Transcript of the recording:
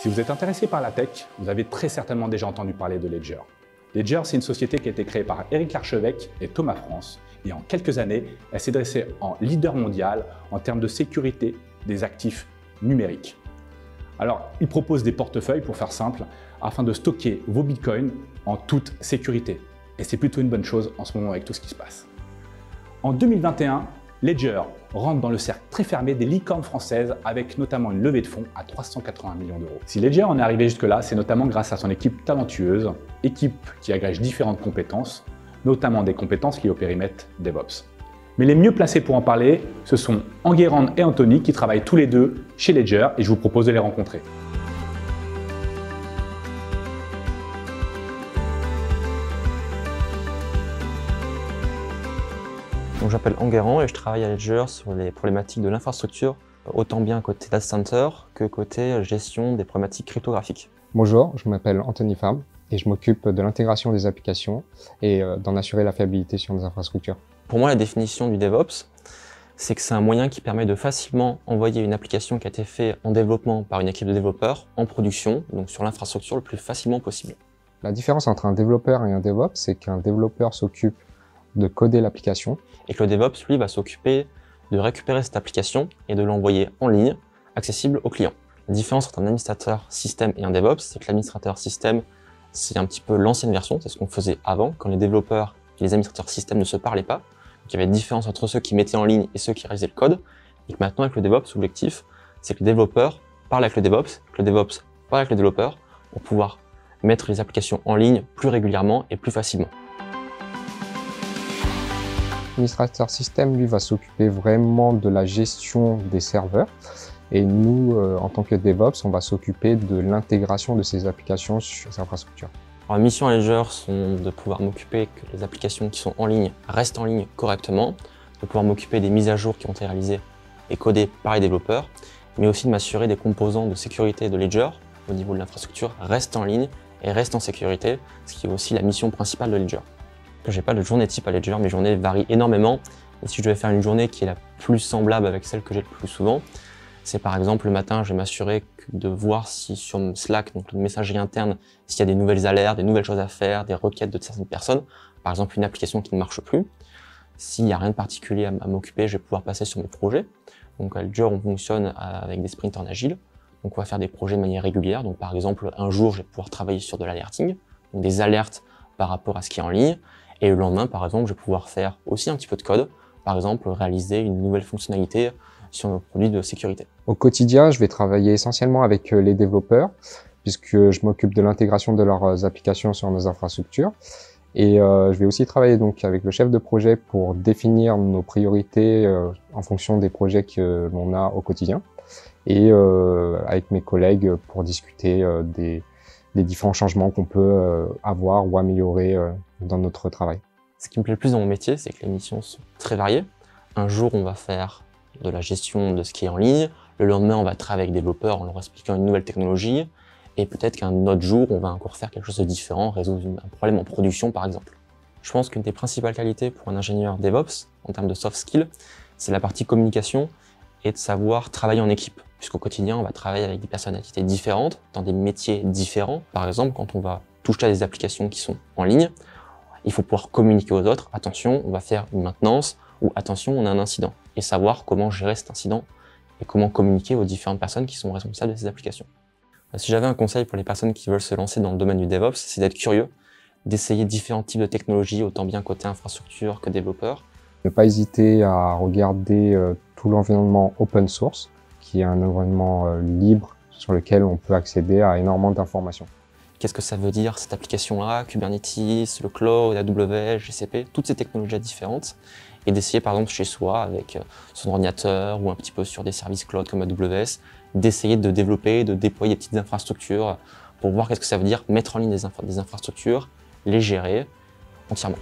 Si vous êtes intéressé par la tech, vous avez très certainement déjà entendu parler de Ledger. Ledger, c'est une société qui a été créée par Éric Larchevêque et Thomas France. Et en quelques années, elle s'est dressée en leader mondial en termes de sécurité des actifs numériques. Alors, il propose des portefeuilles, pour faire simple, afin de stocker vos bitcoins en toute sécurité. Et c'est plutôt une bonne chose en ce moment avec tout ce qui se passe. En 2021, Ledger rentre dans le cercle très fermé des licornes françaises avec notamment une levée de fonds à 380 millions d'euros. Si Ledger en est arrivé jusque-là, c'est notamment grâce à son équipe talentueuse, équipe qui agrège différentes compétences, notamment des compétences liées au périmètre DevOps. Mais les mieux placés pour en parler, ce sont Enguerrand et Anthony qui travaillent tous les deux chez Ledger et je vous propose de les rencontrer. Je m'appelle Enguerrand et je travaille à Ledger sur les problématiques de l'infrastructure, autant bien côté data center que côté gestion des problématiques cryptographiques. Bonjour, je m'appelle Anthony Fabre et je m'occupe de l'intégration des applications et d'en assurer la fiabilité sur nos infrastructures. Pour moi, la définition du DevOps, c'est que c'est un moyen qui permet de facilement envoyer une application qui a été faite en développement par une équipe de développeurs en production, donc sur l'infrastructure le plus facilement possible. La différence entre un développeur et un DevOps, c'est qu'un développeur s'occupe de coder l'application. Et que le DevOps, lui, va s'occuper de récupérer cette application et de l'envoyer en ligne, accessible au client. La différence entre un administrateur système et un DevOps, c'est que l'administrateur système, c'est un petit peu l'ancienne version, c'est ce qu'on faisait avant, quand les développeurs et les administrateurs système ne se parlaient pas. Donc, il y avait une différence entre ceux qui mettaient en ligne et ceux qui réalisaient le code. Et que maintenant, avec le DevOps, l'objectif, c'est que le développeur parle avec le DevOps, que le DevOps parle avec le développeur pour pouvoir mettre les applications en ligne plus régulièrement et plus facilement. L'administrateur système, lui, va s'occuper vraiment de la gestion des serveurs. Et nous, en tant que DevOps, on va s'occuper de l'intégration de ces applications sur ces infrastructures. Alors, les missions à Ledger sont de pouvoir m'occuper que les applications qui sont en ligne restent en ligne correctement, de pouvoir m'occuper des mises à jour qui ont été réalisées et codées par les développeurs, mais aussi de m'assurer des composants de sécurité de Ledger au niveau de l'infrastructure restent en ligne et restent en sécurité, ce qui est aussi la mission principale de Ledger. Je n'ai pas de journée type à Ledger, mes journées varient énormément. Et si je devais faire une journée qui est la plus semblable avec celle que j'ai le plus souvent, c'est par exemple le matin, je vais m'assurer de voir si sur Slack, donc le messagerie interne, s'il y a des nouvelles alertes, des nouvelles choses à faire, des requêtes de certaines personnes, par exemple une application qui ne marche plus. S'il n'y a rien de particulier à m'occuper, je vais pouvoir passer sur mes projets. Donc à Ledger, on fonctionne avec des sprints en agile. Donc on va faire des projets de manière régulière. Donc par exemple, un jour, je vais pouvoir travailler sur de l'alerting, donc des alertes par rapport à ce qui est en ligne. Et le lendemain, par exemple, je vais pouvoir faire aussi un petit peu de code, par exemple réaliser une nouvelle fonctionnalité sur nos produits de sécurité. Au quotidien, je vais travailler essentiellement avec les développeurs, puisque je m'occupe de l'intégration de leurs applications sur nos infrastructures. Et je vais aussi travailler donc avec le chef de projet pour définir nos priorités en fonction des projets que l'on a au quotidien. Et avec mes collègues pour discuter des différents changements qu'on peut avoir ou améliorer dans notre travail. Ce qui me plaît le plus dans mon métier, c'est que les missions sont très variées. Un jour, on va faire de la gestion de ce qui est en ligne. Le lendemain, on va travailler avec des développeurs en leur expliquant une nouvelle technologie. Et peut-être qu'un autre jour, on va encore faire quelque chose de différent, résoudre un problème en production, par exemple. Je pense qu'une des principales qualités pour un ingénieur DevOps, en termes de soft skills, c'est la partie communication et de savoir travailler en équipe. Puisqu'au quotidien, on va travailler avec des personnalités différentes, dans des métiers différents. Par exemple, quand on va toucher à des applications qui sont en ligne, il faut pouvoir communiquer aux autres. Attention, on va faire une maintenance ou attention, on a un incident. Et savoir comment gérer cet incident et comment communiquer aux différentes personnes qui sont responsables de ces applications. Si j'avais un conseil pour les personnes qui veulent se lancer dans le domaine du DevOps, c'est d'être curieux, d'essayer différents types de technologies, autant bien côté infrastructure que développeur. Ne pas hésiter à regarder tout l'environnement open source, qui est un environnement libre sur lequel on peut accéder à énormément d'informations. Qu'est-ce que ça veut dire cette application-là, Kubernetes, le cloud, AWS, GCP, toutes ces technologies différentes, et d'essayer par exemple chez soi avec son ordinateur ou un petit peu sur des services cloud comme AWS, d'essayer de développer, de déployer des petites infrastructures pour voir qu'est-ce que ça veut dire mettre en ligne des infrastructures, les gérer entièrement.